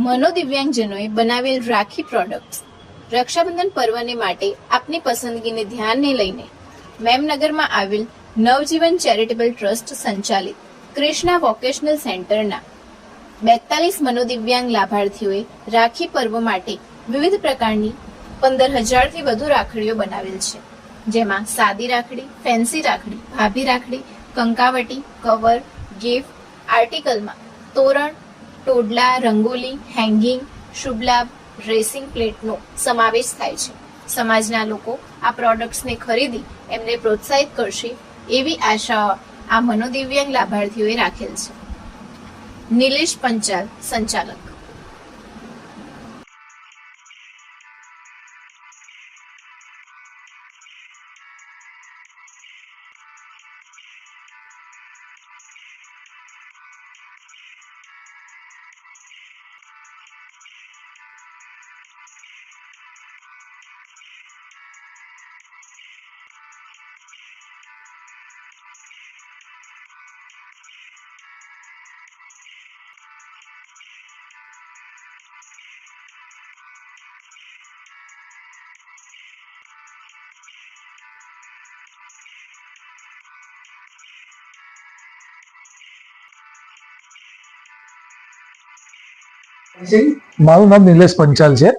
મનોદિવ્યાંગજનોએ બનાવેલ રાખી પ્રોડક્ટ્સ રક્ષાબંધન પર્વને માટે આપની પસંદગીને ધ્યાનને લઈને મેમનગરમાં આવેલ નવજીવન ચેરિટેબલ ટ્રસ્ટ સંચાલિત કૃષ્ણા વોકેશનલ સેન્ટરના 42 મનોદિવ્યાંગ લાભાર્થીઓએ રાખી પર્વ માટે વિવિધ પ્રકારની 15,000 થી વધુ રાખડીઓ બનાવેલ છે, જેમાં સાદી રાખડી, ફેન્સી રાખડી, ભાભી રાખડી, કંકાવટી, કવર, ગિફ્ટ આર્ટિકલમાં તોરણ, ટોડલા, રંગોલી, હેંગિંગ, શુભ લાભ, ડ્રેસિંગ પ્લેટનો સમાવેશ થાય છે. સમાજના લોકો આ પ્રોડક્ટ્સને ખરીદી એમને પ્રોત્સાહિત કરશે એવી આશા આ મનોદિવ્યાંગ લાભાર્થીઓએ રાખેલ છે. નિલેશ પંચાલ, સંચાલક. મારું નામ નિલેશ પંચાલ છે.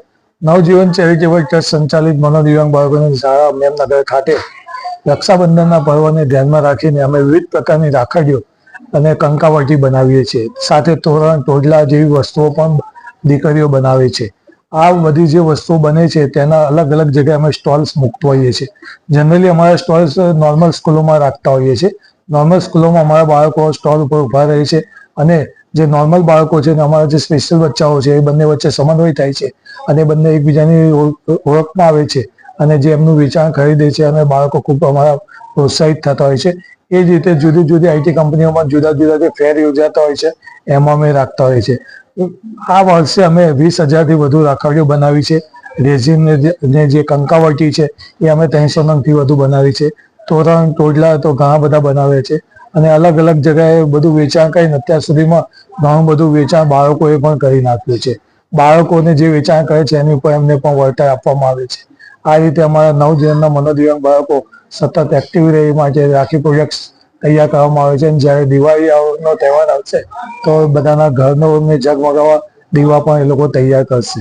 નવજીવન ચેરિટેબલ ટ્રસ્ટ સંચાલિત મનોદિવ્યાંગ બાળકોની શાળા મેમનગર ખાતે રક્ષાબંધનના પર્વને ધ્યાનમાં રાખીને અમે વિવિધ પ્રકારની રાખડીઓ અને કંકાવટી બનાવીએ છીએ. સાથે તોરણ, ટોડલા જેવી વસ્તુઓ પણ દીકરીઓ બનાવે છે. આ બધી જે વસ્તુઓ બને છે તેના અલગ અલગ જગ્યાએ અમે સ્ટોલ્સ મૂકતા હોઈએ છીએ. જનરલી અમારા સ્ટોલ્સ નોર્મલ સ્કૂલોમાં રાખતા હોઈએ છીએ. નોર્મલ સ્કૂલોમાં અમારા બાળકો સ્ટોલ ઉપર ઊભા રહે છે અને જે નોર્મલ બાળકો છે અને અમારા જે સ્પેશિયલ બચ્ચાઓ છે એ બંને વચ્ચે સમન્વય થાય છે અને બંને એકબીજાની ઓળખમાં આવે છે અને જે એમનું વેચાણ ખરીદે છે અને બાળકો ખૂબ અમારા પ્રોત્સાહિત થતા હોય છે. એ જ રીતે જુદી જુદી આઈટી કંપનીઓમાં જુદા જુદા જે ફેર યોજાતા હોય છે એમાં અમે રાખતા હોય છે. આ વર્ષે અમે 20,000 થી વધુ રાખડીઓ બનાવી છે. રેઝિન ને જે કંકાવટી છે એ અમે 300 નંગથી વધુ બનાવી છે. તોરણ, ટોડલા તો ઘણા બધા બનાવે છે અને અલગ અલગ જગ્યાએ બધું વેચાણ કરીને અત્યાર સુધીમાં ઘણું બધું વેચાણ બાળકોએ પણ કરી નાખ્યું છે. બાળકોને જે વેચાણ કરે છે એની ઉપર એમને પણ વળતર આપવામાં આવે છે. આ રીતે અમારા નવજીવનના મનોદિવ્યાંગ બાળકો સતત એક્ટિવ રહે એ માટે રાખી પ્રોજેક્ટ્સ તૈયાર કરવામાં આવે છે. અને જ્યારે દિવાળીનો તહેવાર આવશે તો બધાના ઘરનો જગમગાવવા દીવા પણ એ લોકો તૈયાર કરશે.